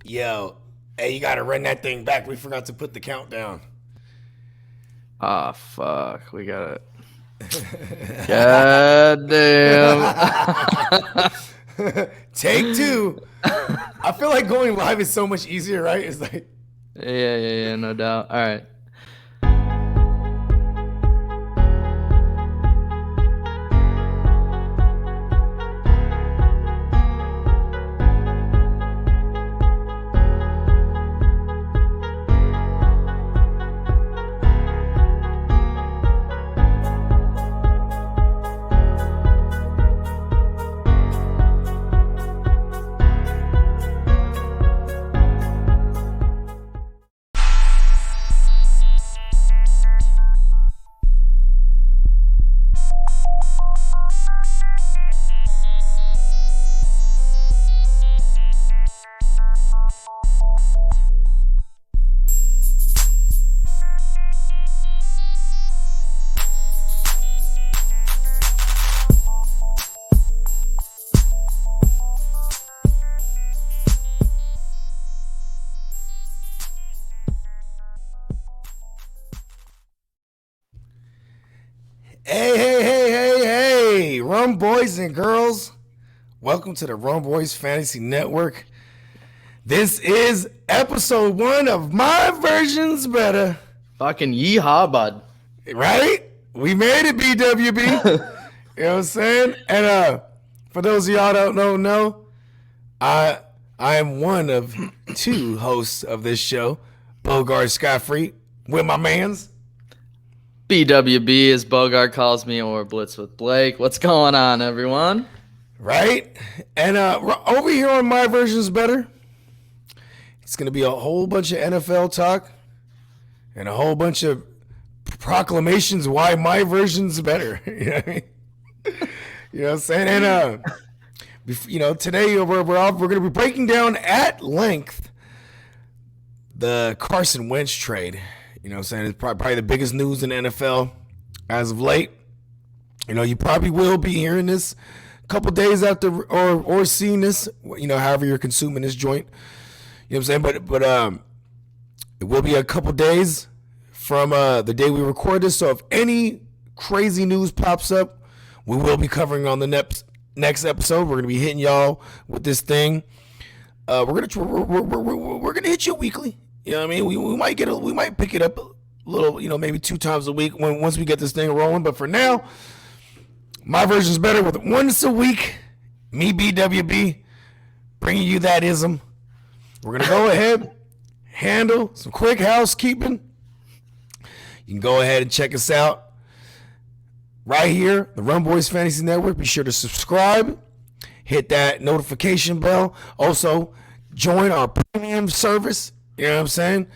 Yo, hey, you gotta run that thing back. We forgot to put the countdown. Ah, fuck. We got it. God damn. Take two. I feel like going live is so much easier, right? It's like, Yeah, no doubt. All right. hey, Rum Boys and girls. Welcome to the Rum Boys Fantasy Network. This is episode 1 of My Version's Better. Fucking yeehaw, bud. Right? We made it, BWB. You know what I'm saying? And for those of y'all that don't know, I am one of 2 hosts of this show, Bogard Scott-Free, with my mans. BWB, as Bogard calls me, or Blitz with Blake. What's going on, everyone? Right? And over here on My Version's Better, it's going to be a whole bunch of NFL talk and a whole bunch of proclamations why my version's better. You know what I mean? You know what I'm saying? And, today we're going to be breaking down at length the Carson Wentz trade. You know what I'm saying? It's probably the biggest news in the NFL as of late. You know, you probably will be hearing this a couple days after or seeing this, however you're consuming this joint. You know what I'm saying? But it will be a couple days from the day we record this. So if any crazy news pops up, we will be covering on the next episode. We're gonna be hitting y'all with this thing. We're gonna hit you weekly. You know what I mean? We might pick it up a little, maybe 2 times a week once we get this thing rolling. But for now, my version's better with once a week. Me, BWB, bringing you that ism. We're going to go ahead, handle some quick housekeeping. You can go ahead and check us out right here, the Rum Boys Fantasy Network. Be sure to subscribe, hit that notification bell. Also, join our premium service. You know what I'm saying?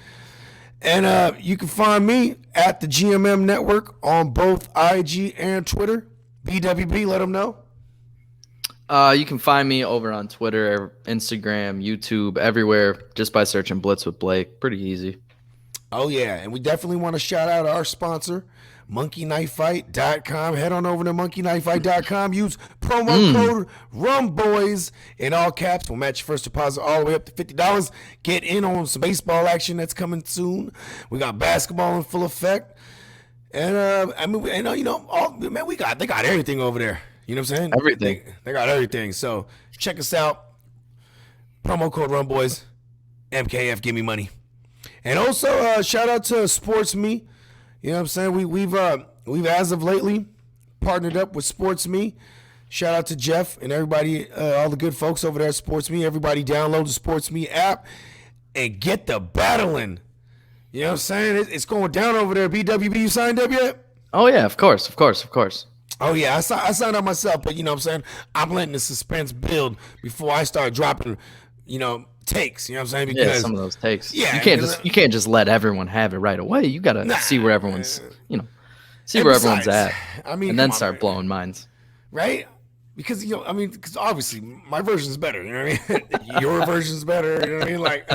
And you can find me at the GMM Network on both IG and Twitter. BWB, let them know. You can find me over on Twitter, Instagram, YouTube, everywhere, just by searching Blitz with Blake. Pretty easy. Oh, yeah. And we definitely want to shout out our sponsor, monkeyknifefight.com. Head on over to monkeyknifefight.com. Use promo code RUMBOYS in all caps. We'll match your first deposit all the way up to $50. Get in on some baseball action that's coming soon. We got basketball in full effect. And, they got everything over there. You know what I'm saying? Everything. They got everything. So check us out. Promo code RUMBOYS. MKF, give me money. And also, shout out to SportsMe. You know what I'm saying? We've as of lately partnered up with SportsMe. Shout out to Jeff and everybody, all the good folks over there at SportsMe. Everybody download the SportsMe app and get the battling. You know what I'm saying? It's going down over there. BWB, you signed up yet? Oh, yeah, of course. Oh, yeah, I signed up myself, but you know what I'm saying? I'm letting the suspense build before I start dropping, takes. You know what I'm saying? Because some of those takes. Yeah, you can't just let everyone have it right away. You got to see where everyone's, where everyone's at. I mean, and then start blowing minds. Right? Because, because obviously my version's better. You know what I mean? Your version's better. You know what I mean? Like,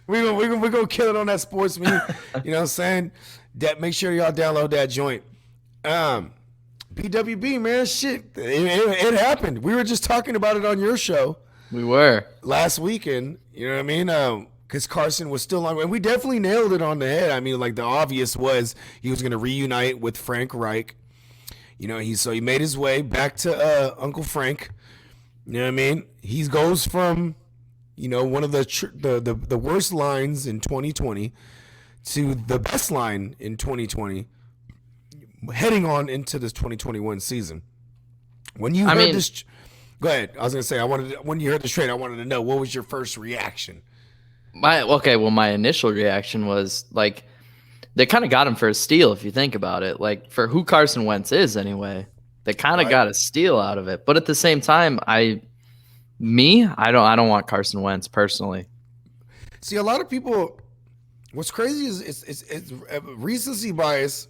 we're gonna kill it on that sports me. You know what I'm saying? Make sure y'all download that joint. BWB, man, shit. It happened. We were just talking about it on your show. We were. Last weekend, you know what I mean? Because Carson was still on, and we definitely nailed it on the head. I mean, like the obvious was he was going to reunite with Frank Reich. You know, he made his way back to Uncle Frank. You know what I mean? He goes from, you know, one of the worst lines in 2020 to the best line in 2020, heading on into this 2021 season. When you heard this, go ahead. I was gonna say when you heard this trade, I wanted to know what was your first reaction. My initial reaction was like, they kind of got him for a steal if you think about it. Like for who Carson Wentz is anyway, they kind of got a steal out of it. But at the same time, I don't want Carson Wentz personally. See, a lot of people. What's crazy is it's recency bias.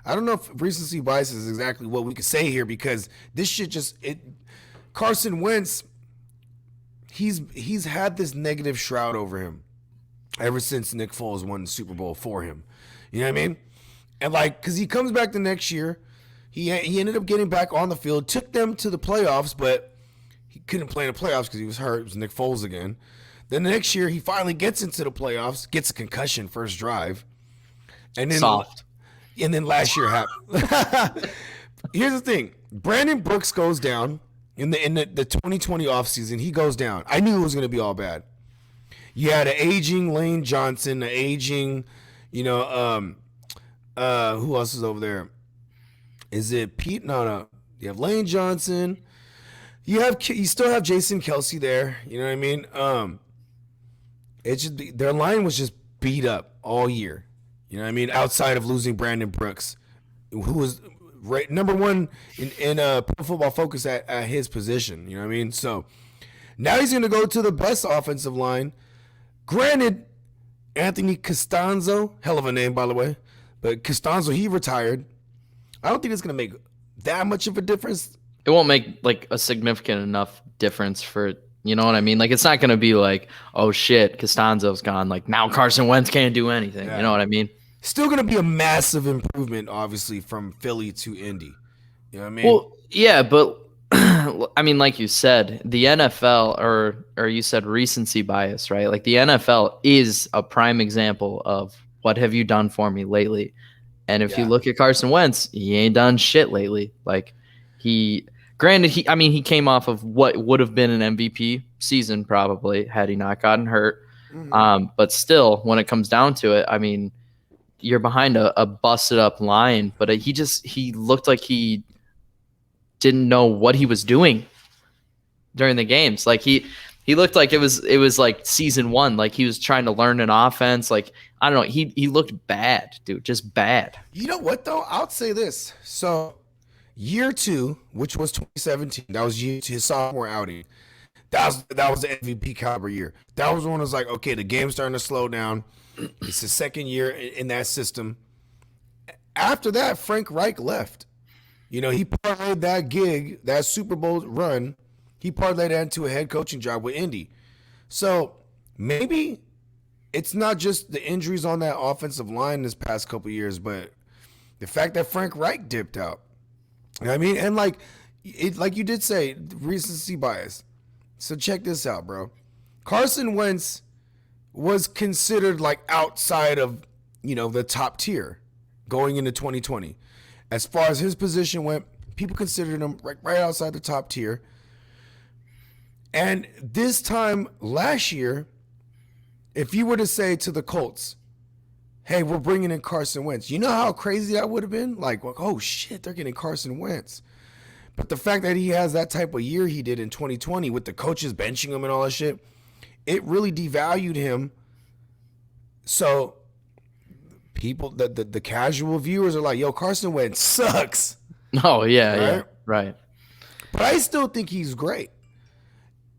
I don't know if recency bias is exactly what we could say here because this shit Carson Wentz, he's had this negative shroud over him ever since Nick Foles won the Super Bowl for him. You know what I mean? And like, because he comes back the next year, he ended up getting back on the field, took them to the playoffs, but he couldn't play in the playoffs because he was hurt. It was Nick Foles again. Then the next year, he finally gets into the playoffs, gets a concussion first drive, and then soft. And then last year happened. Here's the thing: Brandon Brooks goes down in the 2020 offseason. He goes down. I knew it was going to be all bad. You had an aging Lane Johnson, an aging, you know, who else is over there? Is it Pete? No. You have Lane Johnson. You still have Jason Kelce there. You know what I mean? Their line was just beat up all year. You know what I mean? Outside of losing Brandon Brooks, who was number one in Pro Football Focus at his position. You know what I mean? So now he's going to go to the best offensive line. Granted, Anthony Costanzo, hell of a name by the way, but Costanzo, he retired. I don't think it's going to make that much of a difference. It won't make like a significant enough difference for, you know what I mean? Like it's not going to be like, oh shit, Costanzo's gone. Like now Carson Wentz can't do anything. Yeah. You know what I mean? Still going to be a massive improvement, obviously, from Philly to Indy. You know what I mean? Well, yeah, but I mean, like you said, the NFL or you said recency bias, right? Like the NFL is a prime example of what have you done for me lately? And if you look at Carson Wentz, he ain't done shit lately. Like he came off of what would have been an MVP season probably had he not gotten hurt. Mm-hmm. But still, when it comes down to it, I mean, you're behind a busted up line, but he looked like he didn't know what he was doing during the games. Like he looked like it was like season one, like he was trying to learn an offense. Like, I don't know. He looked bad, dude, just bad. You know what though? I'll say this. So year 2, which was 2017, that was his sophomore outing. That was the MVP caliber year. That was when it was like, okay, the game's starting to slow down. It's his second year in that system. After that, Frank Reich left. You know, he parlayed that gig, that Super Bowl run, he parlayed that into a head coaching job with Indy. So maybe it's not just the injuries on that offensive line this past couple years, but the fact that Frank Reich dipped out. You know what I mean? And like you did say, recency bias. So check this out, bro. Carson Wentz was considered like outside of, you know, the top tier going into 2020. As far as his position went, people considered him right outside the top tier. And this time last year, if you were to say to the Colts, hey, we're bringing in Carson Wentz, you know how crazy that would have been? Like, oh shit, they're getting Carson Wentz. But the fact that he has that type of year he did in 2020 with the coaches benching him and all that shit, it really devalued him. So people, the casual viewers are like, yo, Carson Wentz sucks. Oh, yeah, right. But I still think he's great.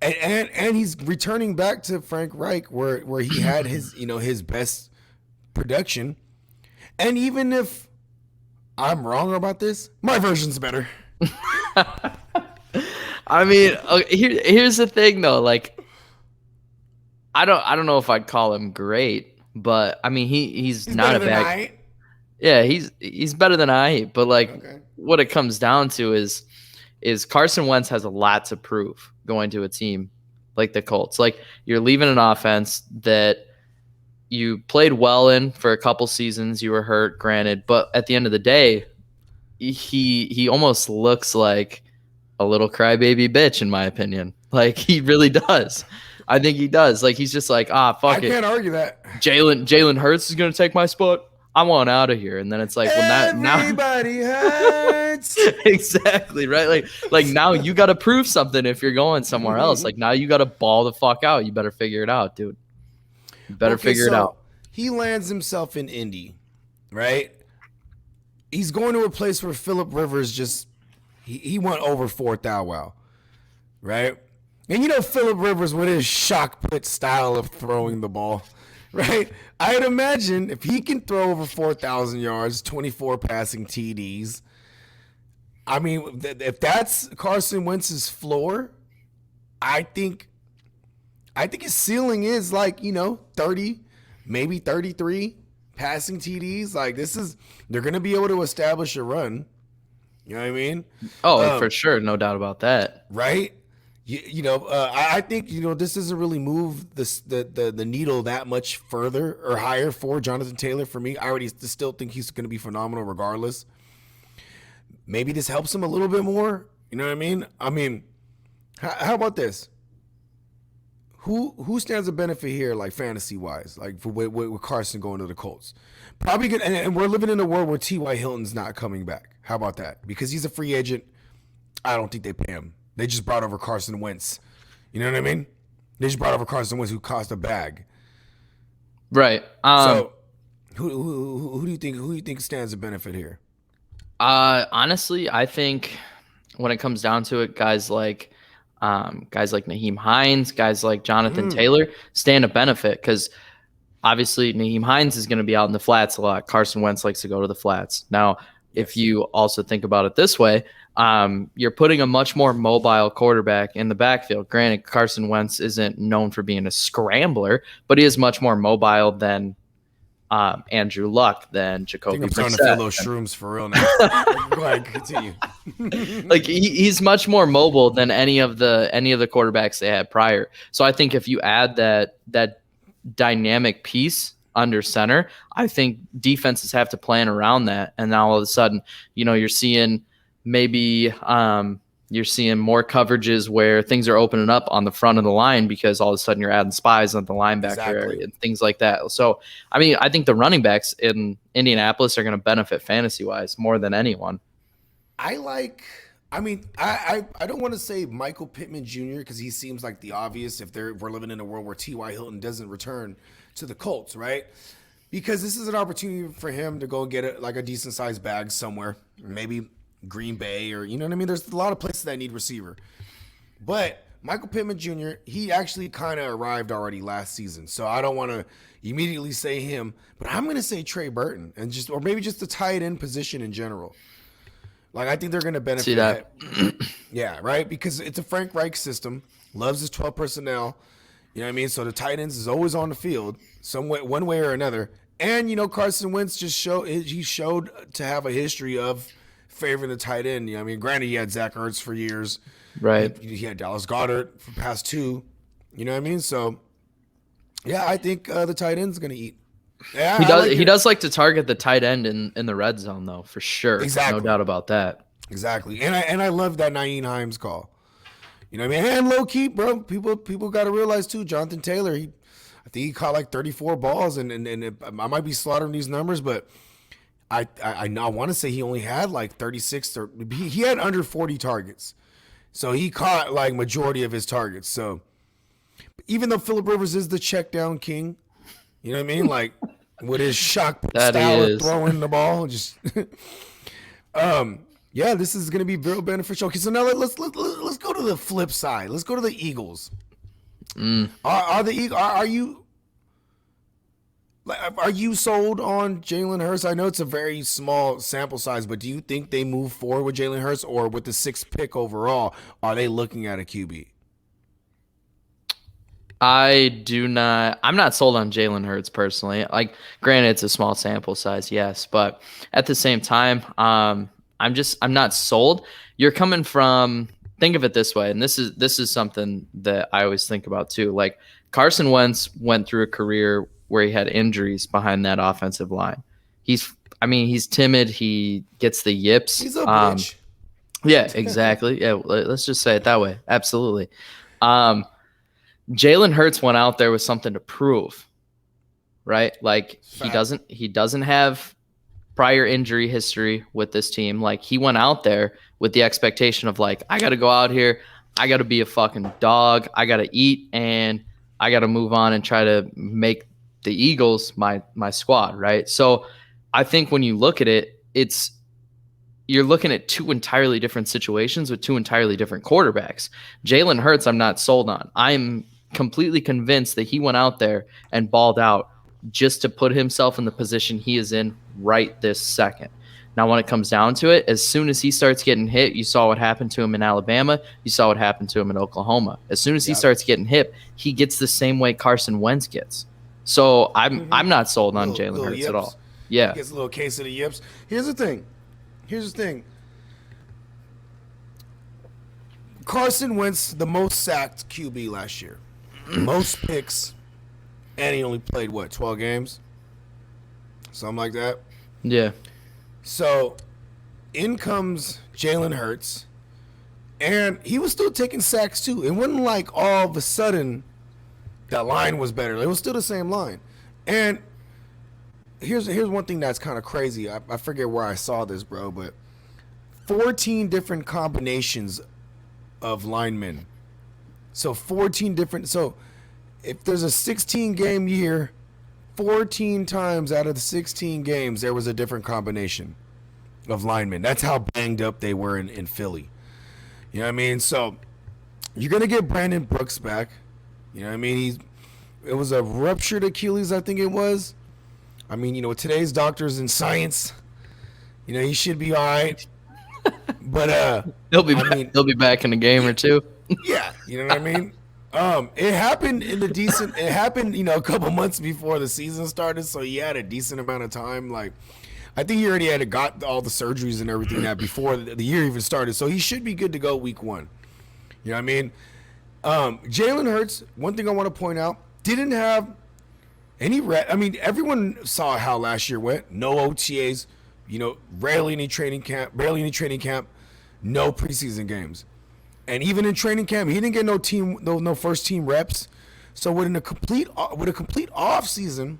And he's returning back to Frank Reich where he had his, you know, his best production. And even if I'm wrong about this, my version's better. I mean, here's the thing though, like I don't know if I'd call him great, but I mean he's not a bad. Yeah, he's better than I. But like what it comes down to is Carson Wentz has a lot to prove going to a team like the Colts. Like you're leaving an offense that you played well in for a couple seasons. You were hurt, granted, but at the end of the day, he almost looks like a little crybaby bitch, in my opinion. Like he really does. I think he does. Like he's just like, fuck I it. can't argue that. Jalen Hurts is gonna take my spot. I want out of here. And then it's like, well, now Everybody hurts. exactly right. Like now you got to prove something if you're going somewhere else. Like now you got to ball the fuck out. You better figure it out, dude. You better figure it out. He lands himself in Indy, right? He's going to a place where Phillip Rivers just he went over 4th wow, right? And you know Phillip Rivers with his shock put style of throwing the ball, right? I'd imagine if he can throw over 4,000 yards, 24 passing TDs, I mean, if that's Carson Wentz's floor, I think his ceiling is like, 30, maybe 33 passing TDs. Like they're going to be able to establish a run. You know what I mean? Oh, for sure. No doubt about that. Right? I think, this doesn't really move the needle that much further or higher for Jonathan Taylor. For me, I already still think he's going to be phenomenal regardless. Maybe this helps him a little bit more. You know what I mean? I mean, how about this? Who stands to benefit here, like fantasy wise, like with Carson going to the Colts? Probably good. And we're living in a world where T.Y. Hilton's not coming back. How about that? Because he's a free agent. I don't think they pay him. They just brought over Carson Wentz. You know what I mean? They just brought over Carson Wentz, who cost a bag. Right. So who do you think stands to benefit here? Honestly, I think when it comes down to it, guys like Nyheim Hines, guys like Jonathan Taylor stand to benefit because obviously Nyheim Hines is going to be out in the flats a lot. Carson Wentz likes to go to the flats. Now, if you also think about it this way, you're putting a much more mobile quarterback in the backfield. Granted, Carson Wentz isn't known for being a scrambler, but he is much more mobile than Andrew Luck, than Jacoby Brissett. I'm starting to feel those shrooms for real now. Go ahead, continue. Like he's much more mobile than any of the quarterbacks they had prior. So I think if you add that dynamic piece under center, I think defenses have to plan around that. And now all of a sudden, you're seeing maybe you're seeing more coverages where things are opening up on the front of the line because all of a sudden you're adding spies on the linebacker area and things like that. So, I mean, I think the running backs in Indianapolis are going to benefit fantasy-wise more than anyone. I don't want to say Michael Pittman Jr. because he seems like the obvious if we're living in a world where T.Y. Hilton doesn't return to the Colts, right? Because this is an opportunity for him to go get a decent-sized bag somewhere, maybe Green Bay or, you know what I mean? There's a lot of places that need receiver. But Michael Pittman Jr., he actually kind of arrived already last season. So I don't want to immediately say him, but I'm going to say Trey Burton or maybe just the tight end position in general. Like, I think they're going to benefit. See that? Yeah, right? Because it's a Frank Reich system, loves his 12 personnel. You know what I mean? So the tight ends is always on the field one way or another. And, Carson Wentz showed to have a history of favoring the tight end. I mean, granted, he had Zach Ertz for years. Right. He had Dallas Goedert for past 2. You know what I mean? So, yeah, I think the tight end's going to eat. Yeah, he does like to target the tight end in the red zone, though, for sure. Exactly. No doubt about that. Exactly. And I love that Nyheim Hines call. You know what I mean? And low key, bro, people got to realize, too, Jonathan Taylor, I think he caught like 34 balls, and I might be slaughtering these numbers, but I want to say he only had like 36. He had under 40 targets. So he caught like majority of his targets. So even though Phillip Rivers is the check down king, you know what I mean? Like with his shock style of throwing the ball, just yeah, this is going to be real beneficial. Okay, so now let's go to the flip side. Let's go to the Eagles. Are you sold on Jalen Hurts? I know it's a very small sample size, but do you think they move forward with Jalen Hurts, or with the 6th pick overall, are they looking at a QB? I'm not sold on Jalen Hurts personally. Like, granted, it's a small sample size, yes, but at the same time, I'm not sold. You're coming from think of it this way, and this is something that I always think about too. Like Carson Wentz went through a career where he had injuries behind that offensive line. He's timid. He gets the yips. He's a bitch. Yeah, exactly. Yeah, let's just say it that way. Absolutely. Jalen Hurts went out there with something to prove, right? Like he doesn't have prior injury history with this team. Like he went out there with the expectation of like, I got to go out here, I got to be a fucking dog, I got to eat, and I got to move on and try to make the Eagles my squad, right? So I think when you look at it, you're looking at two entirely different situations with two entirely different quarterbacks. Jalen Hurts, I'm not sold on. I'm completely convinced that he went out there and balled out just to put himself in the position he is in right this second. Now, when it comes down to it, as soon as he starts getting hit, you saw what happened to him in Alabama. You saw what happened to him in Oklahoma. As soon as he starts getting hit, he gets the same way Carson Wentz gets. So I'm not sold on Jalen Hurts at all. Yeah. He gets a little case of the yips. Here's the thing. Carson Wentz, the most sacked QB last year. Most picks. And he only played, 12 games? Something like that? Yeah. So, in comes Jalen Hurts. And he was still taking sacks, too. It wasn't like all of a sudden the line was better. It was still the same line. And here's one thing that's kind of crazy. I forget where I saw this, bro, but 14 different combinations of linemen. So 14 different. So if there's a 16-game year, 14 times out of the 16 games, there was a different combination of linemen. That's how banged up they were in Philly. You know what I mean? So you're going to get Brandon Brooks back. You know what I mean? It was a ruptured Achilles, I think it was. I mean, today's doctors in science, he should be all right. But he'll be back in a game or two. Yeah, you know what I mean? It happened it happened, a couple months before the season started, so he had a decent amount of time. Like, I think he already had got all the surgeries and everything that before the year even started, so he should be good to go week 1. You know what I mean? Jalen Hurts, one thing I want to point out, didn't have any everyone saw how last year went. No OTAs, barely any training camp, no preseason games. And even in training camp, he didn't get no first team reps. So with a complete off season,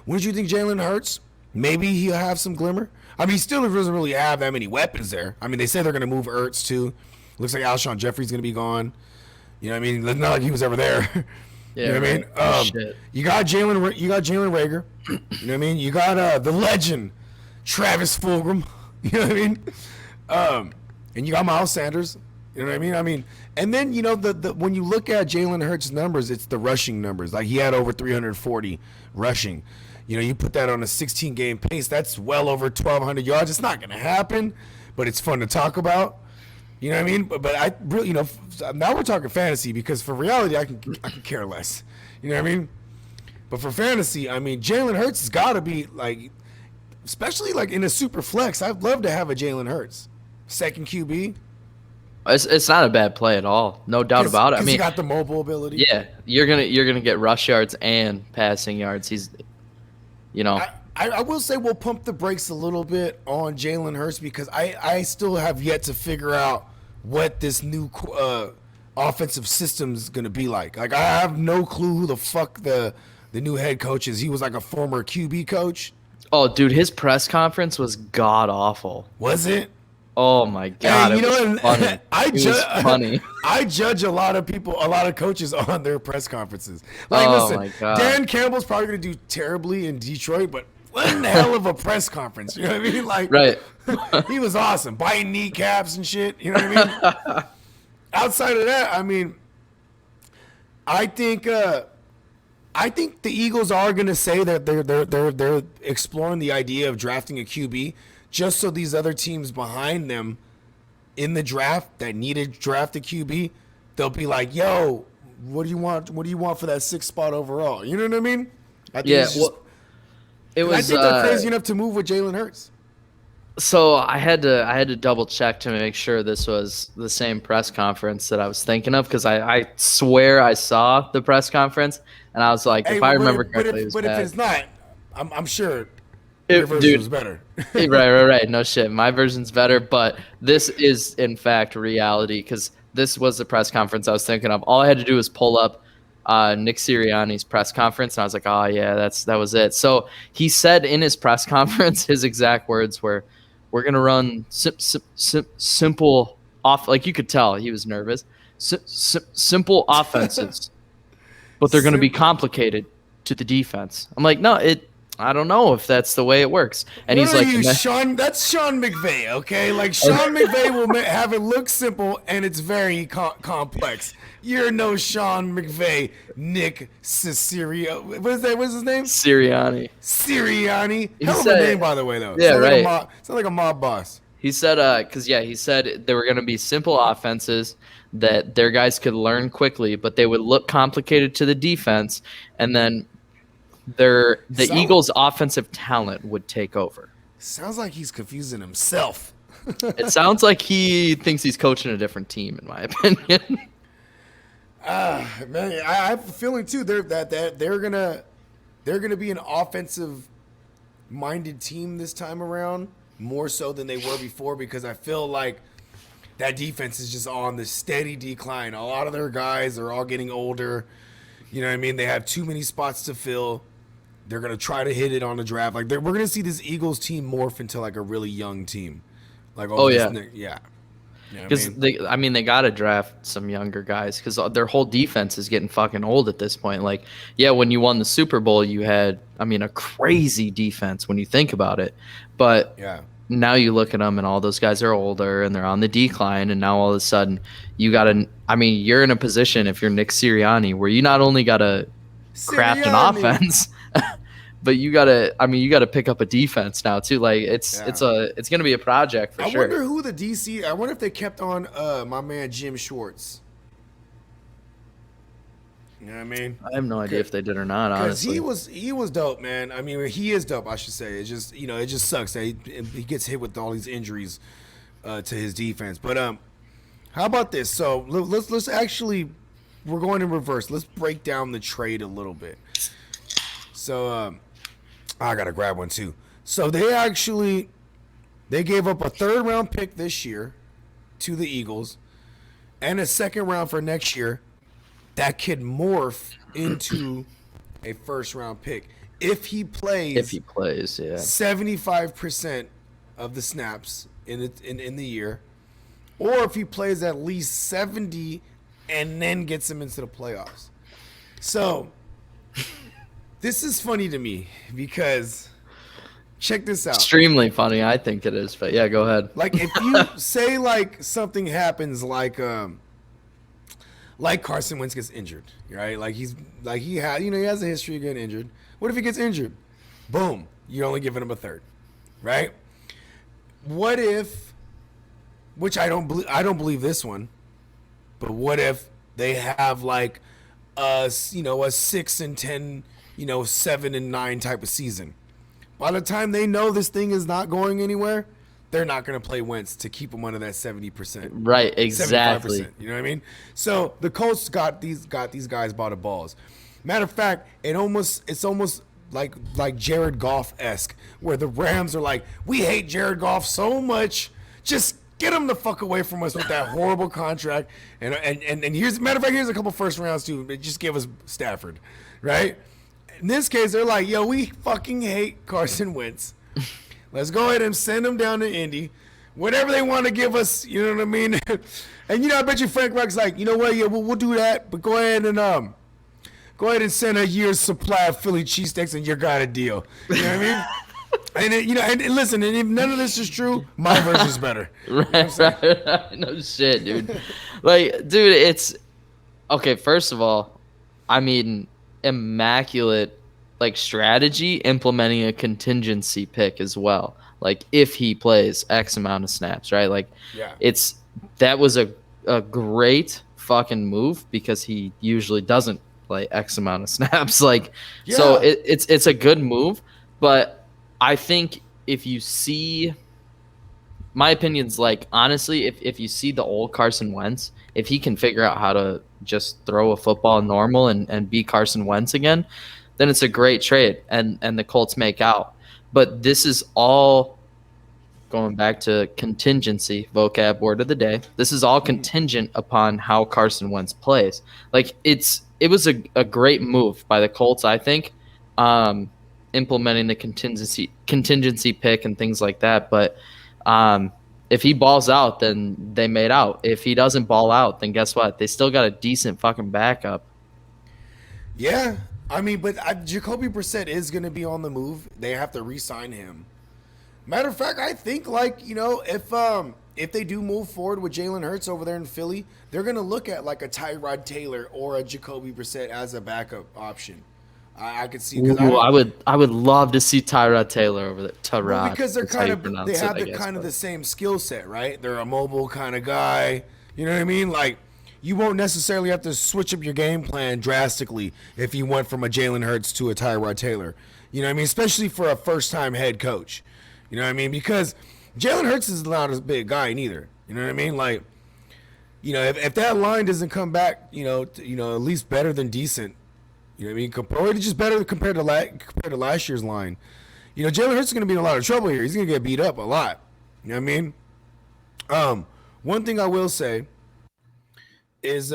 wouldn't you think Jalen Hurts, maybe he'll have some glimmer? I mean, he still doesn't really have that many weapons there. I mean, they say they're going to move Ertz too. Looks like Alshon Jeffrey's going to be gone. You know what I mean? It's not like he was ever there. Yeah, you know what I mean? You got Jalen Reagor. You know what I mean? You got the legend Travis Fulgham. You know what I mean? And you got Miles Sanders. You know what I mean? I mean, and then the when you look at Jalen Hurts' numbers, it's the rushing numbers. Like he had over 340 rushing. You put that on a 16-game pace, that's well over 1,200 yards. It's not going to happen, but it's fun to talk about. You know what I mean? But I really, now we're talking fantasy, because for reality, I can care less. You know what I mean? But for fantasy, I mean, Jalen Hurts has got to be like, especially like in a super flex. I'd love to have a Jalen Hurts second QB. It's not a bad play at all, no doubt about it. I mean, he got the mobile ability. Yeah, you're gonna get rush yards and passing yards. He's, I will say we'll pump the brakes a little bit on Jalen Hurts, because I still have yet to figure out what this new offensive system is going to be like. Like, I have no clue who the fuck the new head coach is. He was like a former QB coach. Oh, dude, his press conference was god awful. Was it? Oh my god, hey, it was funny. Funny. I judge a lot of coaches on their press conferences. Like, listen, my God. Dan Campbell's probably going to do terribly in Detroit, but what the hell of a press conference? You know what I mean? Like, right. He was awesome, biting kneecaps and shit. You know what I mean? Outside of that, I mean, I think the Eagles are going to say that they're exploring the idea of drafting a QB, just so these other teams behind them in the draft that need to draft a QB, they'll be like, "Yo, what do you want? What do you want for that 6th spot overall?" You know what I mean? I think I think they're crazy enough to move with Jalen Hurts. So I had to double check to make sure this was the same press conference that I was thinking of, because I swear I saw the press conference and I was like, Hey, if I remember correctly, it was but if bad. it's not, I'm sure your version Dude, was better. right. No shit. My version's better, but this is in fact reality, because this was the press conference I was thinking of. All I had to do was pull up Nick Sirianni's press conference, and I was like, oh yeah, that was it. So he said in his press conference, his exact words were, "We're gonna run simple off." Like, you could tell he was nervous. Simple offenses, but they're gonna be Simple. complicated to the defense. I'm like, no, I don't know if that's the way it works. And What he's are like, you, Sean? That's Sean McVay, okay? Like, Sean McVay will have it look simple, and it's very complex. You're no Sean McVay, Nick Cicerio. What's his name? Sirianni. Sirianni. He Hell of a said- name, by the way, though. Yeah, Sound right. Sound like a mob boss. He said, he said there were going to be simple offenses that their guys could learn quickly, but they would look complicated to the defense, and then the Eagles' offensive talent would take over. Sounds like he's confusing himself. It sounds like he thinks he's coaching a different team, in my opinion. Man, I have a feeling too. They're gonna be an offensive minded team this time around, more so than they were before, because I feel like that defense is just on the steady decline. A lot of their guys are all getting older. You know what I mean? They have too many spots to fill. They're gonna try to hit it on the draft. Like, we're gonna see this Eagles team morph into like a really young team. Like, yeah. You know what Because they got to draft some younger guys, because their whole defense is getting fucking old at this point. Like, yeah, when you won the Super Bowl, you had, a crazy defense when you think about it. But yeah. now you look at them and all those guys are older and they're on the decline. And now all of a sudden you got to, you're in a position, if you're Nick Sirianni, where you not only got to craft an offense, but you gotta pick up a defense now too. Like, it's gonna be a project for sure. I wonder who the DC. I wonder if they kept on my man Jim Schwartz. You know what I mean? I have no idea if they did or not. Honestly, he was dope, man. He is dope. I should say. It's just, it just sucks that he gets hit with all these injuries to his defense. But how about this? So let's actually, we're going in reverse. Let's break down the trade a little bit. So I gotta grab one too. So they gave up a 3rd round pick this year to the Eagles and a 2nd round for next year that could morph into a 1st round pick if he plays. If he plays, yeah, 75% of the snaps in the year, or if he plays at least 70 and then gets him into the playoffs. So this is funny to me because check this out. Extremely funny, I think it is. But yeah, go ahead. Like, if you say like something happens like Carson Wentz gets injured, right? Like, he has a history of getting injured. What if he gets injured? Boom, you're only giving him a 3rd, right? What if, which I don't believe this one, but what if they have like a 6-10, 7-9 type of season? By the time they know this thing is not going anywhere, they're not going to play Wentz to keep him under that 70%. Right, exactly. 75%, you know what I mean? So the Colts got these guys by the balls. Matter of fact, it's almost like Jared Goff-esque, where the Rams are like, we hate Jared Goff so much, just get him the fuck away from us with that horrible contract. And here's, matter of fact, here's a couple 1st rounds too. Just give us Stafford, right? In this case, they're like, yo, we fucking hate Carson Wentz. Let's go ahead and send him down to Indy. Whatever they want to give us, you know what I mean? And I bet you Frank Reich's like, you know what? Yeah, we'll do that, but go ahead and send a year's supply of Philly cheesesteaks, and you got a deal. You know what I mean? And listen, and if none of this is true, my version's better. Right. No shit, dude. Like, dude, it's okay. First of all, immaculate strategy implementing a contingency pick as well. Like, if he plays X amount of snaps, right? Like, yeah, that was a great fucking move, because he usually doesn't play X amount of snaps. Like, yeah. So it's a good move, but I think if you see my opinion's like, honestly, if you see the old Carson Wentz, if he can figure out how to just throw a football normal and be Carson Wentz again, then it's a great trade, and the Colts make out. But this is all going back to contingency, vocab word of the day. This is all contingent upon how Carson Wentz plays. Like it was a great move by the Colts, I think, implementing the contingency pick and things like that. But if he balls out, then they made out. If he doesn't ball out, then guess what? They still got a decent fucking backup. Yeah, I mean, but Jacoby Brissett is going to be on the move. They have to re-sign him. Matter of fact, I think if they do move forward with Jalen Hurts over there in Philly, they're going to look at like a Tyrod Taylor or a Jacoby Brissett as a backup option. I could see because I would love to see Tyrod Taylor over there. Tyrod, because they're they have the same skill set, right? They're a mobile kind of guy. You know what I mean? Like you won't necessarily have to switch up your game plan drastically if you went from a Jalen Hurts to a Tyrod Taylor. You know what I mean? Especially for a first-time head coach. You know what I mean? Because Jalen Hurts is not a big guy neither. You know what I mean? Like, if that line doesn't come back, at least better than decent. You know what I mean? Or just better compared to last year's line. Jalen Hurts is going to be in a lot of trouble here. He's going to get beat up a lot. You know what I mean? One thing I will say is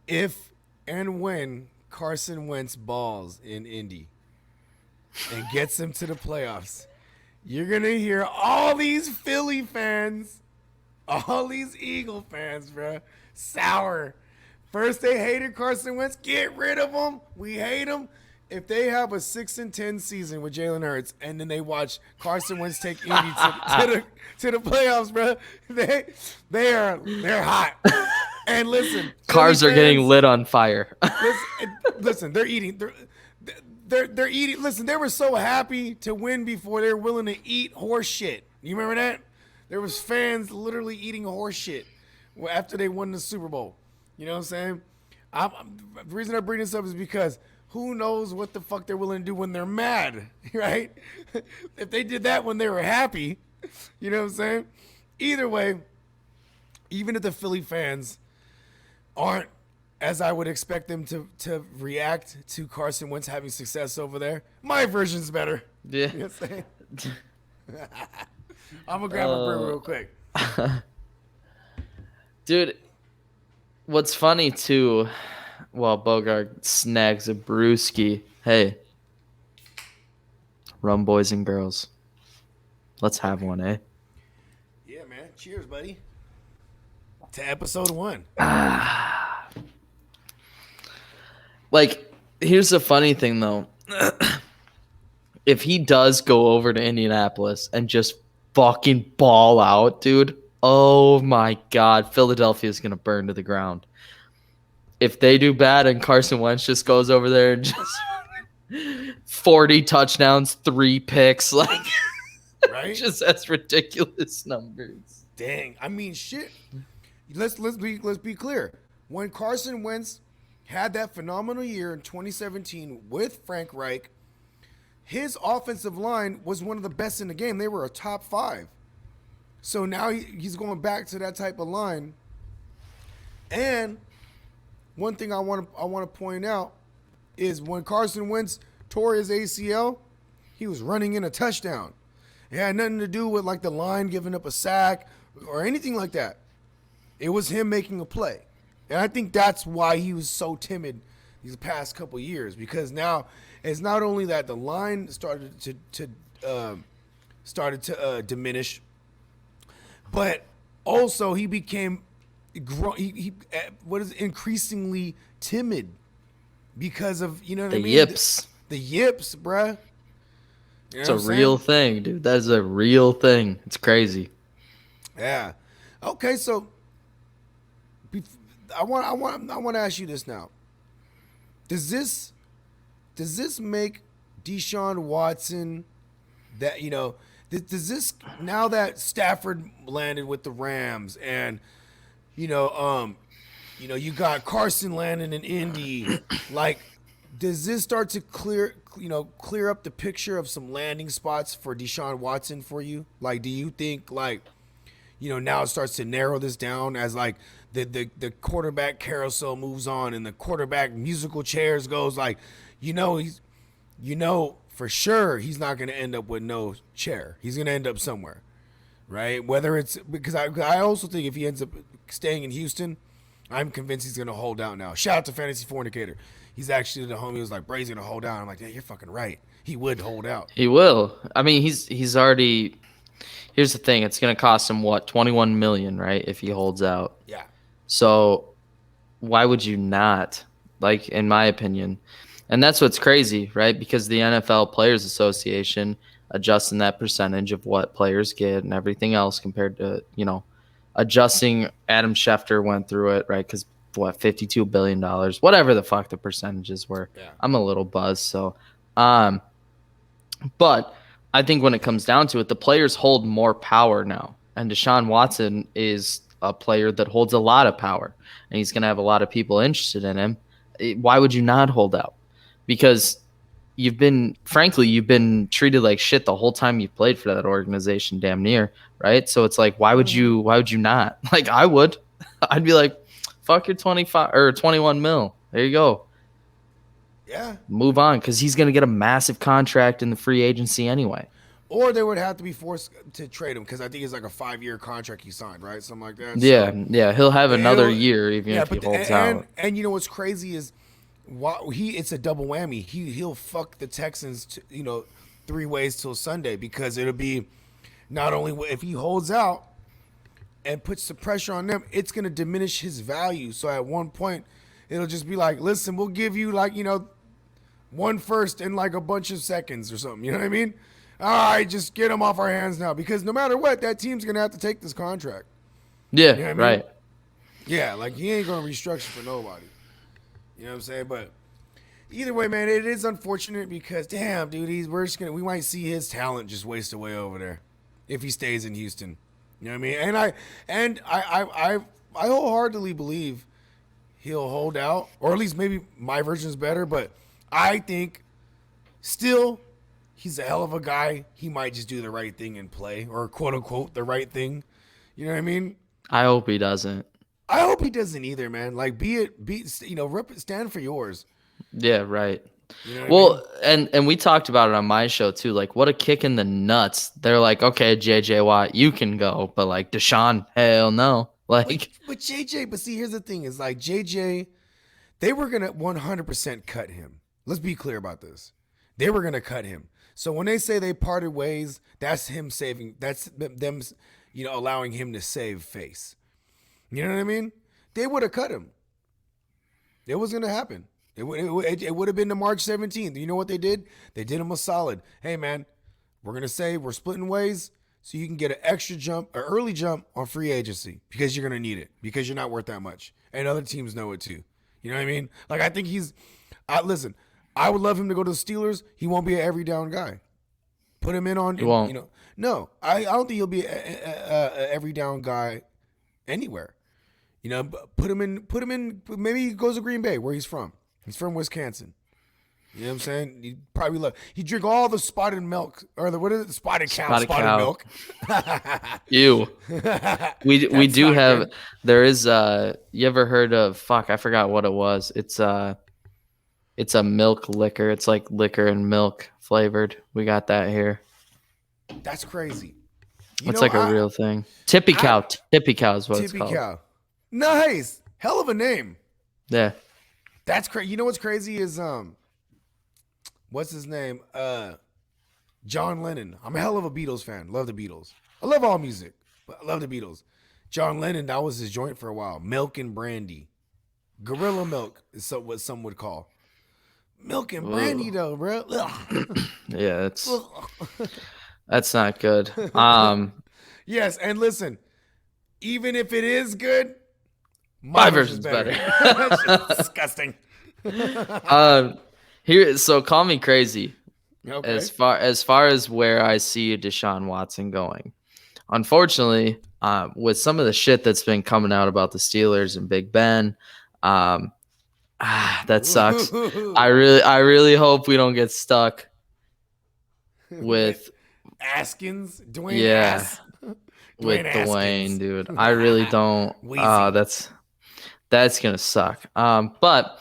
if and when Carson Wentz balls in Indy and gets them to the playoffs, you're going to hear all these Philly fans, all these Eagle fans, bro, sour. First they hated Carson Wentz. Get rid of him. We hate him. If they have a 6-10 season with Jalen Hurts and then they watch Carson Wentz take Indy to the playoffs, bro, they're hot. And listen, cars are getting lit on fire. listen, they're eating. They're eating. Listen, they were so happy to win before they were willing to eat horse shit. You remember that? There was fans literally eating horse shit after they won the Super Bowl. You know what I'm saying? The reason I bring this up is because who knows what the fuck they're willing to do when they're mad, right? If they did that when they were happy, you know what I'm saying? Either way, even if the Philly fans aren't as I would expect them to react to Carson Wentz having success over there, my version's better. Yeah. You know what I'm saying? I'm going to grab a beer real quick. Dude, what's funny too, while Bogard snags a brewski, hey, rum boys and girls, let's have one, eh? Yeah, man. Cheers, buddy. To episode 1. Like, here's the funny thing, though. If he does go over to Indianapolis and just fucking ball out, dude, oh my God, Philadelphia is going to burn to the ground. If they do bad and Carson Wentz just goes over there and just 40 touchdowns, 3 picks, like, right? Just as ridiculous numbers. Dang. I mean, shit. Let's be clear. When Carson Wentz had that phenomenal year in 2017 with Frank Reich, his offensive line was one of the best in the game. They were a top 5. So now he's going back to that type of line. And one thing I want to point out is when Carson Wentz tore his ACL, he was running in a touchdown. It had nothing to do with like the line giving up a sack or anything like that. It was him making a play. And I think that's why he was so timid these past couple years, because now it's not only that the line started to diminish, but also he became increasingly timid because of, you know what I mean? Yips. The yips, bruh. You know it's a real thing, dude. That is a real thing. It's crazy. Yeah. Okay, so I want to ask you this now. Does this make Deshaun Watson that, does this, now that Stafford landed with the Rams and you got Carson landing in Indy, like, does this start to clear up the picture of some landing spots for Deshaun Watson for you? Like, do you think now it starts to narrow this down as like the quarterback carousel moves on and the quarterback musical chairs goes like, he's for sure he's not going to end up with no chair. He's going to end up somewhere, right? Whether it's because I also think if he ends up staying in Houston, I'm convinced he's going to hold out now. Shout out to Fantasy Fornicator. He's actually the homie. He was like, Bray's going to hold out. I'm like, yeah, you're fucking right. He would hold out. He will. I mean, he's already. Here's the thing. It's going to cost him what, $21 million, right? If he holds out. Yeah. So why would you not? Like, in my opinion. And that's what's crazy, right? Because the NFL Players Association adjusting that percentage of what players get and everything else compared to, adjusting. Adam Schefter went through it, right? Because $52 billion, whatever the fuck the percentages were. Yeah. I'm a little buzzed. So, but I think when it comes down to it, the players hold more power now. And Deshaun Watson is a player that holds a lot of power. And he's going to have a lot of people interested in him. Why would you not hold out? Because you've been treated like shit the whole time you've played for that organization, damn near, right? So it's like, why would you not? Like, I would. I'd be like, fuck your 25 or 21 mil. There you go. Yeah. Move on, because he's going to get a massive contract in the free agency anyway. Or they would have to be forced to trade him because I think it's like a 5-year contract he signed, right? Something like that. Yeah, so, yeah. He'll have another year even if he holds out. And you know what's crazy is it's a double whammy. He'll fuck the Texans, 3 ways till Sunday, because it'll be not only if he holds out and puts the pressure on them, it's going to diminish his value. So at one point, it'll just be like, listen, we'll give you 1 first and like a bunch of seconds or something. You know what I mean? All right, just get him off our hands now, because no matter what, that team's going to have to take this contract. Yeah, you know what I mean? Right. Yeah, like he ain't going to restructure for nobody. You know what I'm saying? But either way, man, it is unfortunate because, damn, dude, we might see his talent just waste away over there if he stays in Houston. You know what I mean? And I wholeheartedly believe he'll hold out, or at least maybe my version is better, but I think still he's a hell of a guy. He might just do the right thing and play, or quote unquote the right thing. You know what I mean? I hope he doesn't. I hope he doesn't either, man. Like, stand for yours. Yeah, right. You know what I mean? And we talked about it on my show too. Like, what a kick in the nuts. They're like, okay, JJ Watt, you can go, but like Deshaun, hell no. Like, but see, here's the thing: is like JJ, they were gonna 100% cut him. Let's be clear about this. They were gonna cut him. So when they say they parted ways, that's him saving. That's them, allowing him to save face. You know what I mean? They would have cut him. It was going to happen. It would have been to March 17th. You know what they did? They did him a solid. Hey, man, we're going to say we're splitting ways so you can get an early jump on free agency, because you're going to need it, because you're not worth that much. And other teams know it too. You know what I mean? Like, I think listen, I would love him to go to the Steelers. He won't be an every down guy. Put him in on, he won't. No, I don't think he'll be a every down guy anywhere. Put him in. Maybe he goes to Green Bay, where he's from. He's from Wisconsin. You know what I'm saying? He drink all the spotted milk, or what is it? Spotted cow milk. Ew. we do have good. There is you ever heard of, fuck, I forgot what it was. It's a milk liquor. It's like liquor and milk flavored. We got that here. That's crazy. It's like a real thing. Tippy cow. Tippy cow is what it's called. Tippy cow. Nice. Hell of a name. Yeah. That's crazy. You know what's crazy is what's his name? John Lennon. I'm a hell of a Beatles fan. Love the Beatles. I love all music, but I love the Beatles. John Lennon, that was his joint for a while. Milk and brandy. Gorilla milk is what some would call. Milk and brandy, though, bro. Yeah, that's not good. Yes, and listen, even if it is good, my version's better. That's just disgusting. So call me crazy. Okay. As far as where I see Deshaun Watson going, unfortunately, with some of the shit that's been coming out about the Steelers and Big Ben, That sucks. I really hope we don't get stuck with Dwayne yeah, with Dwayne Dwayne, Askins. dude. I really don't. Wheezy. That's gonna suck. But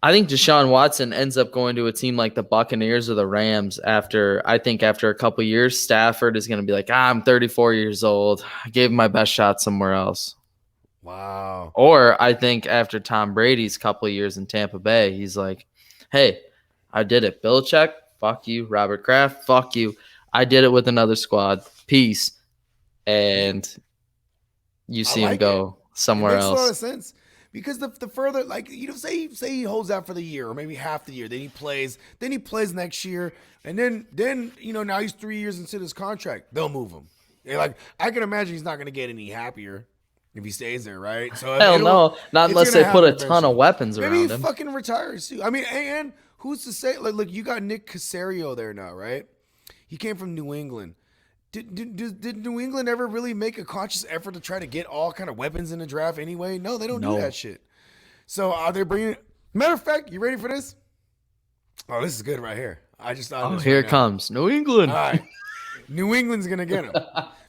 I think Deshaun Watson ends up going to a team like the Buccaneers or the Rams after a couple years. Stafford is gonna be like, I'm 34 years old. I gave him my best shot somewhere else. Wow. Or I think after Tom Brady's couple of years in Tampa Bay, he's like, hey, I did it. Belichick, fuck you. Robert Kraft, fuck you. I did it with another squad. Peace. And you see him go somewhere else. It makes a lot of sense. Because the further, like, say he holds out for the year or maybe half the year, then he plays next year, and then now he's 3 years into this contract, they'll move him. Like, I can imagine he's not going to get any happier if he stays there, right? So hell no, not unless they put a ton of weapons around him. Maybe he fucking retires too. I mean, and who's to say? Like, look, you got Nick Caserio there now, right? He came from New England. Did New England ever really make a conscious effort to try to get all kind of weapons in the draft anyway? No, they don't do that shit. So are they bringing? Matter of fact, you ready for this? Oh, this is good right here. I just thought. Oh, here it comes, New England. All right, New England's gonna get him.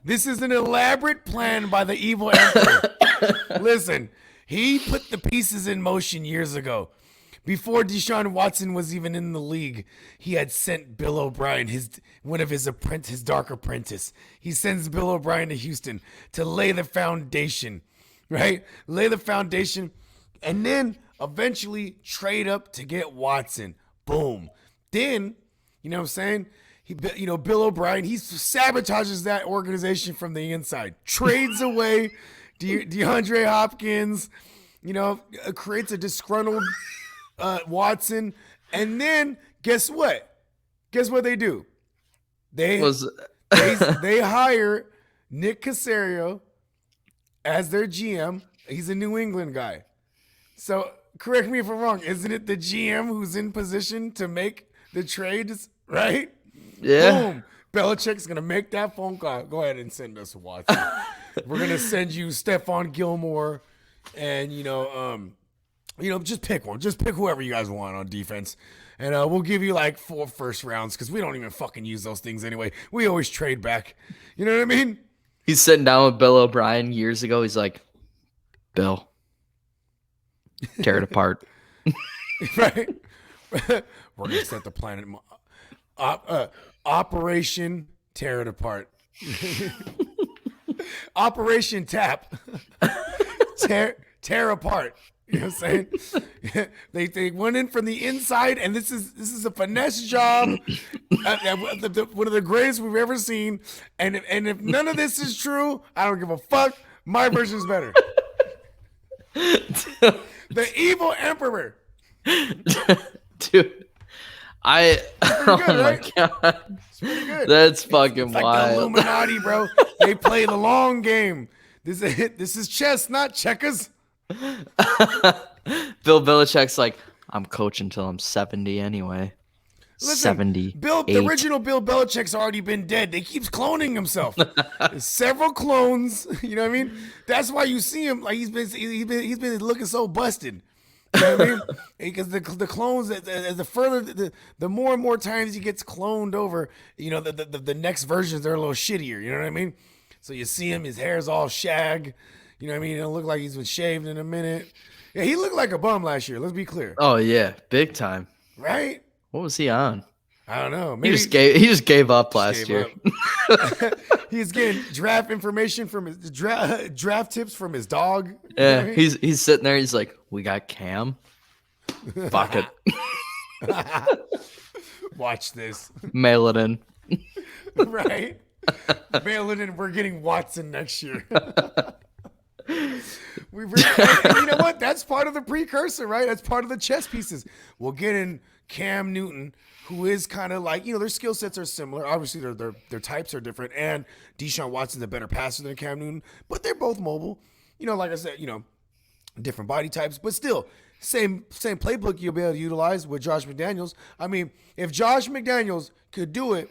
This is an elaborate plan by the evil emperor. Listen, he put the pieces in motion years ago. Before Deshaun Watson was even in the league, he had sent Bill O'Brien, his dark apprentice. He sends Bill O'Brien to Houston to lay the foundation, right? Lay the foundation, and then eventually trade up to get Watson. Boom. Then, you know what I'm saying? Bill O'Brien, he sabotages that organization from the inside. Trades away DeAndre Hopkins, creates a disgruntled Watson, and then guess what? Guess what they do? They hire Nick Caserio as their GM. He's a New England guy. So correct me if I'm wrong. Isn't it the GM who's in position to make the trades, right? Yeah. Boom. Belichick's gonna make that phone call. Go ahead and send us Watson. We're gonna send you Stephon Gilmore, and just pick one. Just pick whoever you guys want on defense. And we'll give you like 4 first rounds because we don't even fucking use those things anyway. We always trade back. You know what I mean? He's sitting down with Bill O'Brien years ago. He's like, Bill, tear it apart. Right? We're going to set the planet. Operation Tear It Apart. Operation Tap. Tear apart. You know what I'm saying? They went in from the inside, and this is a finesse job, one of the greatest we've ever seen. And if none of this is true, I don't give a fuck. My version is better. The evil emperor, dude. Good, right? My god, it's pretty good. That's fucking it's like wild. The Illuminati, bro. They play the long game. This is chess, not checkers. Bill Belichick's like, I'm coaching till I'm 70 anyway. Listen, 70. The original Bill Belichick's already been dead. They keeps cloning himself. There's several clones. You know what I mean? That's why you see him like he's been looking so busted. You know what I mean? Because the clones, the more and more times he gets cloned over, the next versions are a little shittier. You know what I mean? So you see him, his hair's all shag. You know what I mean? It'll look like he's been shaved in a minute. Yeah, he looked like a bum last year. Let's be clear. Oh yeah, big time. Right? What was he on? I don't know. Maybe he just gave up last year. He's getting draft information from his draft tips from his dog. Yeah, I mean? he's sitting there. He's like, "We got Cam. Fuck it. Watch this. Mail it in." Right. Mail it in. We're getting Watson next year. And you know what? That's part of the precursor, right? That's part of the chess pieces. We'll get in Cam Newton, who is kind of like, their skill sets are similar. Obviously, their types are different. And Deshaun Watson's a better passer than Cam Newton, but they're both mobile. Like I said, different body types, but still same playbook you'll be able to utilize with Josh McDaniels. I mean, if Josh McDaniels could do it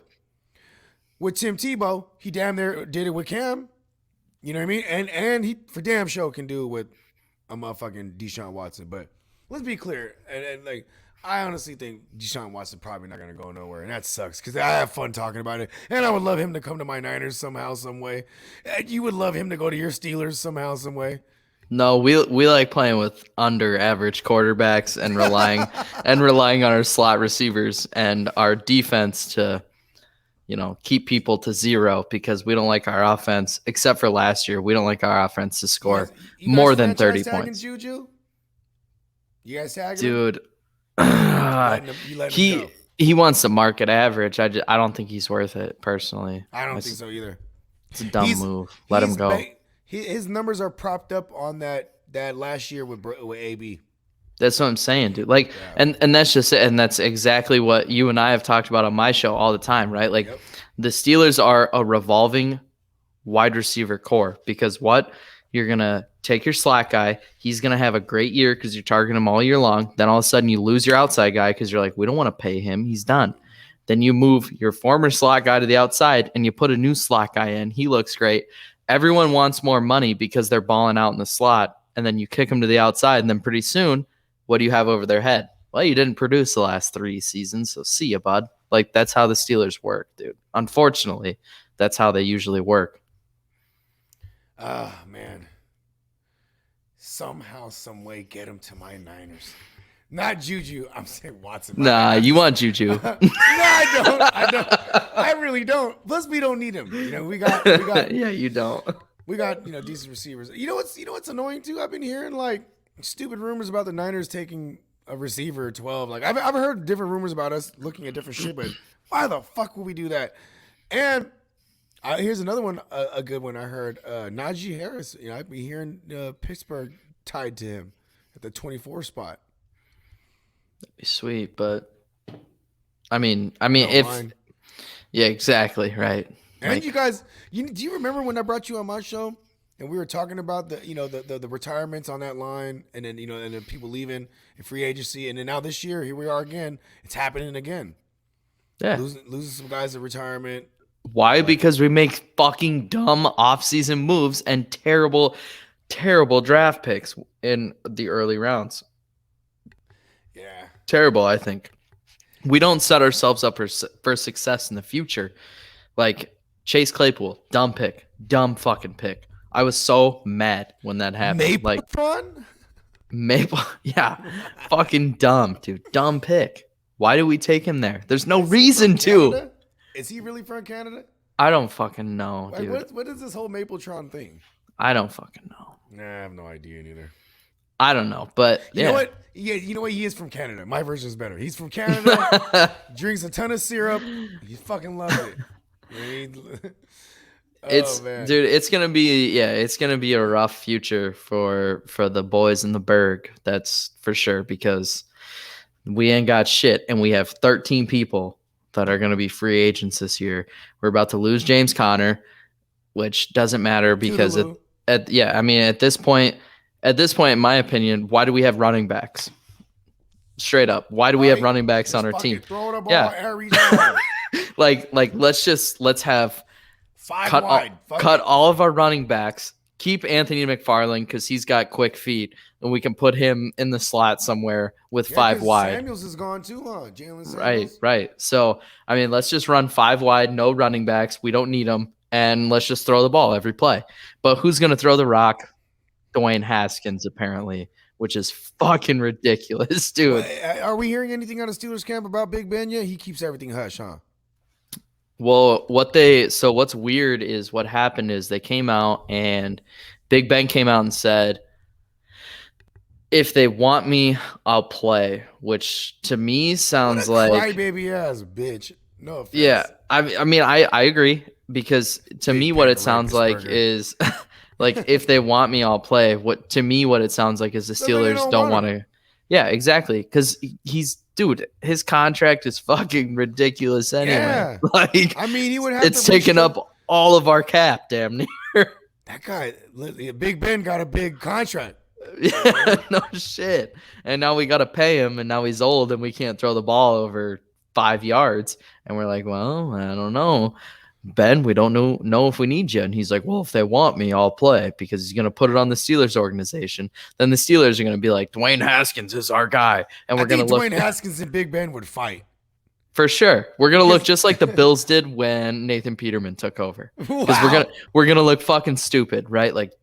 with Tim Tebow, he damn near did it with Cam. You know what I mean? And he for damn sure can do it with a motherfucking Deshaun Watson. But let's be clear. And like, I honestly think Deshaun Watson probably not going to go nowhere, and that sucks because I have fun talking about it, and I would love him to come to my Niners somehow, some way. And you would love him to go to your Steelers somehow, some way. No, we like playing with under average quarterbacks and relying on our slot receivers and our defense to, keep people to zero because we don't like our offense, except for last year. We don't like our offense to score You guys more than 30 franchise tagging points. Juju? You guys tagging Dude, you letting him go? he wants the market average. I don't think he's worth it personally. I don't think so either. It's a dumb move. Let him go. His numbers are propped up on that last year with AB. That's what I'm saying, dude. Like, and that's just it. And that's exactly what you and I have talked about on my show all the time, right? Like, the Steelers are a revolving wide receiver core because what? You're going to take your slot guy. He's going to have a great year because you're targeting him all year long. Then all of a sudden you lose your outside guy because you're like, we don't want to pay him. He's done. Then you move your former slot guy to the outside and you put a new slot guy in. He looks great. Everyone wants more money because they're balling out in the slot. And then you kick them to the outside. And then pretty soon, what do you have over their head? Well, you didn't produce the last 3 seasons. So see ya, bud. Like, that's how the Steelers work, dude. Unfortunately, that's how they usually work. Oh, man. Somehow, some way, get him to my Niners. Not Juju. I'm saying Watson. Nah, you want Juju. No, I don't. I really don't. Plus, we don't need him. We got. Yeah, you don't. We got, decent receivers. You know what's annoying too? I've been hearing like stupid rumors about the Niners taking a receiver 12. Like I've heard different rumors about us looking at different shit, but why the fuck would we do that? And here's another one, a good one I heard. Najee Harris. I've been hearing Pittsburgh tied to him at the 24 spot. That'd be sweet, but I mean, if yeah, exactly right. And like, you guys, do you remember when I brought you on my show and we were talking about the retirements on that line, and then and then people leaving in free agency, and then now this year here we are again. It's happening again. Yeah, losing some guys to retirement. Why? Because we make fucking dumb offseason moves and terrible draft picks in the early rounds. Yeah, terrible. I think we don't set ourselves up for success in the future. Like Chase Claypool, dumb fucking pick. I was so mad when that happened. Maple, yeah, fucking dumb, dude. Dumb pick. Why do we take him there? There's no reason to. Is he really from Canada? I don't fucking know, dude. What is this whole Mapletron thing? I don't fucking know. Nah, I have no idea neither. I don't know, but you know what? Yeah, you know what? He is from Canada. My version is better. He's from Canada. Drinks a ton of syrup. He fucking loves it. Dude, it's gonna be a rough future for the boys in the Berg. That's for sure, because we ain't got shit, and we have 13 people that are gonna be free agents this year. We're about to lose James Conner, which doesn't matter because at this point, in my opinion, why do we have running backs? Straight up, why do we have running backs on our team? Let's have cut all of our running backs. Keep Anthony McFarland because he's got quick feet, and we can put him in the slot somewhere with 5 wide. Samuels is gone too, huh? Jalen Samuels. Right. So let's just run 5 wide, no running backs. We don't need them, and let's just throw the ball every play. But who's gonna throw the rock? Dwayne Haskins, apparently, which is fucking ridiculous, dude. Are we hearing anything out of Steelers camp about Big Ben yet? He keeps everything hush, huh? Well, what's weird is what happened is they came out and Big Ben came out and said, if they want me, I'll play, which to me sounds like crybaby ass bitch. No offense. Yeah, I agree, because to me what it sounds like is like, if they want me, I'll play. What it sounds like is the Steelers don't want to. Yeah, exactly, because dude, his contract is fucking ridiculous anyway. Yeah. Like, he would have. It's taking up all of our cap, damn near. That guy, Big Ben, got a big contract. Yeah, no shit. And now we got to pay him, and now he's old, and we can't throw the ball over 5 yards. And we're like, well, I don't know. Ben, we don't know if we need you. And he's like, well, if they want me, I'll play, because he's going to put it on the Steelers organization. Then the Steelers are going to be like, Dwayne Haskins is our guy. And we're going to look. Dwayne Haskins and Big Ben would fight. For sure. We're going to look just like the Bills did when Nathan Peterman took over. Because we're going to look fucking stupid, right? Like,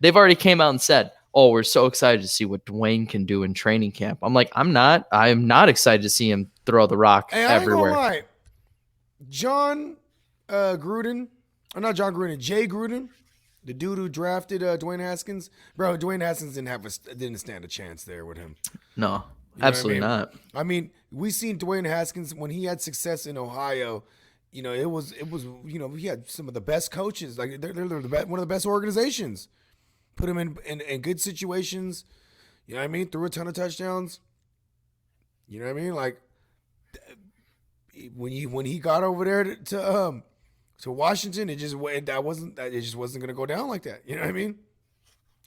they've already came out and said, oh, we're so excited to see what Dwayne can do in training camp. I'm like, I'm not excited to see him throw the rock everywhere. I ain't gonna lie. Jay Gruden, the dude who drafted Dwayne Haskins. Bro, Dwayne Haskins didn't stand a chance there with him. No, absolutely not. I mean, we seen Dwayne Haskins when he had success in Ohio. You know, it was he had some of the best coaches. Like they're one of the best organizations. Put him in good situations. You know what I mean? Threw a ton of touchdowns. You know what I mean? Like when he got over there to Washington, it just wasn't going to go down like that. You know what I mean?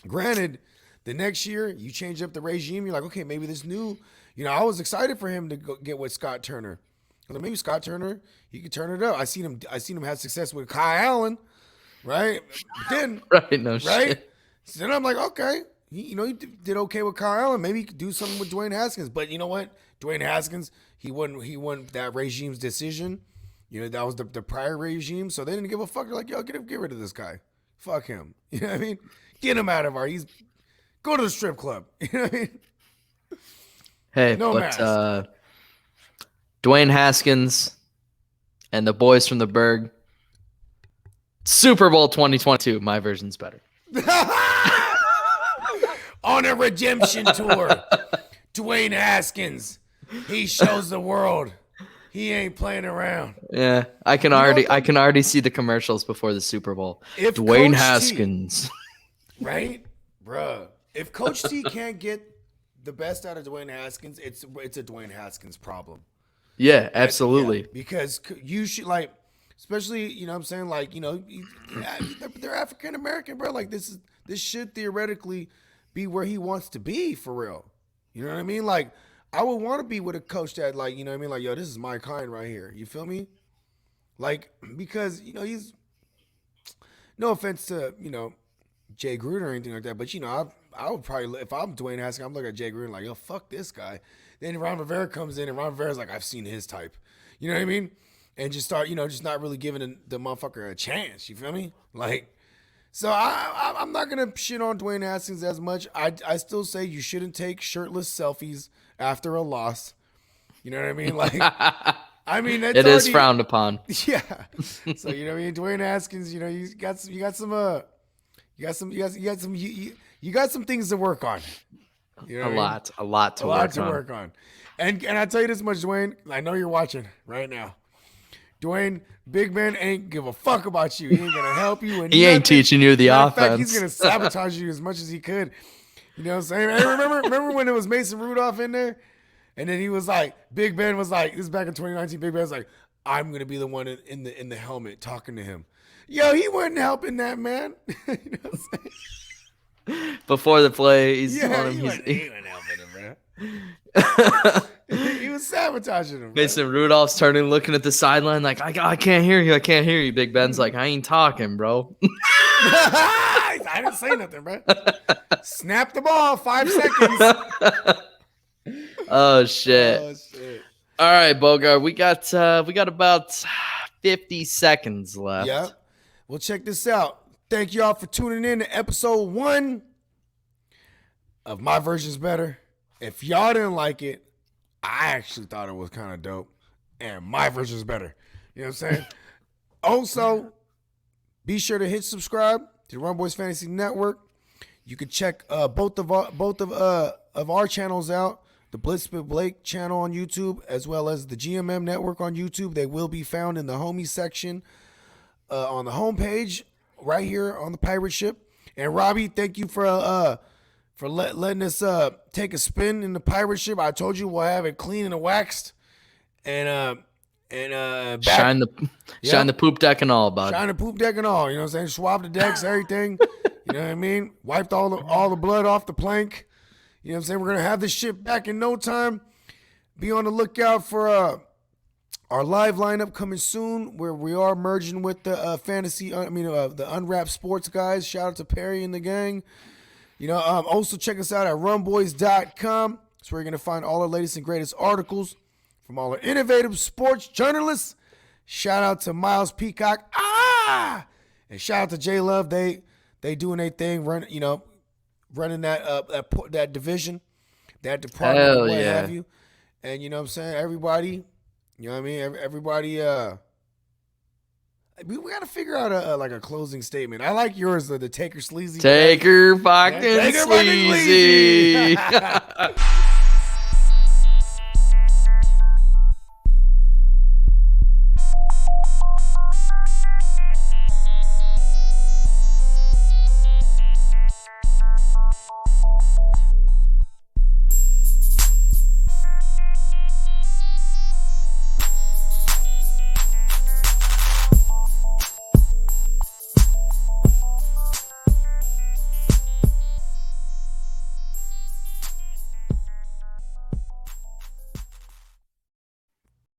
Granted, the next year you change up the regime. You're like, okay, maybe this new. You know, I was excited for him to go get with Scott Turner. I was like, maybe Scott Turner, he could turn it up. I seen him have success with Kyle Allen, right? Then right, no right. Shit. So then I'm like, okay, he did okay with Kyle Allen. Maybe he could do something with Dwayne Haskins. But you know what? Dwayne Haskins, he won that regime's decision. You know, that was the prior regime. So they didn't give a fuck. They're like, yo, get rid of this guy. Fuck him. You know what I mean? Get him out of go to the strip club. You know what I mean? Hey, but Dwayne Haskins and the boys from the Berg, Super Bowl 2022, my version's better. On a redemption tour, Dwayne Haskins, he shows the world he ain't playing around. Yeah, I can already see the commercials before the Super Bowl. If Dwayne Coach Haskins, T, right, bruh? If Coach T can't get the best out of Dwayne Haskins, it's a Dwayne Haskins problem. Yeah, absolutely. Yeah, because you should especially, you know what I'm saying? Like, you know, they're African American, bro. Like this should theoretically be where he wants to be for real. You know what I mean? Like, I would want to be with a coach that, like, you know what I mean? Like, yo, this is my kind right here. You feel me? Like, because, you know, he's, no offense to, you know, Jay Gruden or anything like that, but, you know, I would probably, if I'm Dwayne Haskins, I'm looking at Jay Gruden like, yo, fuck this guy. Then Ron Rivera comes in, and Ron Rivera's like, I've seen his type. You know what I mean? And just start, you know, just not really giving the motherfucker a chance. You feel me? Like, so I'm not going to shit on Dwayne Haskins as much. I still say you shouldn't take shirtless selfies after a loss. You know what I mean? Like, I mean, it is frowned upon. Yeah. So, you know what I mean? Dwayne Haskins, you know, you got some things to work on. You know a lot to work on. And I tell you this much, Dwayne, I know you're watching right now. Dwayne, Big Ben ain't give a fuck about you. He ain't gonna help you. And he ain't teaching you the offense. In fact, he's gonna sabotage you as much as he could. You know what I'm saying? Hey, remember when it was Mason Rudolph in there, and then he was like, Big Ben was like, this is back in 2019. Big Ben was like, I'm gonna be the one in the helmet talking to him. Yo, he wasn't helping that man. You know what I'm saying? Before the play, he's telling him he wasn't helping him, bro. He was sabotaging him. Mason Rudolph's turning, looking at the sideline like, I can't hear you. I can't hear you. Big Ben's like, I ain't talking, bro. I didn't say nothing, bro. Snap the ball, 5 seconds. Oh shit. All right, Bogard, we got about 50 seconds left. Yeah. Well, check this out. Thank y'all for tuning in to episode 1 of My Version's Better. If y'all didn't like it, I actually thought it was kind of dope, and my version's better. You know what I'm saying? Also, be sure to hit subscribe to the Run Boys Fantasy Network. You can check both of our channels out, the Blitz with Blake channel on YouTube, as well as the GMM Network on YouTube. They will be found in the homie section on the homepage right here on the pirate ship. And Robbie, thank you for letting us take a spin in the pirate ship. I told you we'll have it clean and waxed, and shine the poop deck and all, bud. Shine the poop deck and all. You know what I'm saying? Swab the decks, everything. You know what I mean? Wiped all the blood off the plank. You know what I'm saying? We're gonna have this ship back in no time. Be on the lookout for Our live lineup coming soon, where we are merging with the the Unwrapped Sports guys. Shout out to Perry and the gang. Also check us out at runboys.com. That's where you're going to find all our latest and greatest articles from all our innovative sports journalists. Shout out to Miles Peacock. And shout out to J Love. They doing their thing, running that division, that department, Hell what yeah. have you. And you know what I'm saying? Everybody, you know what I mean? Everybody, we got to figure out a closing statement. I like yours, the Taker Sleazy. Taker fucking Taker fucking sleazy. sleazy.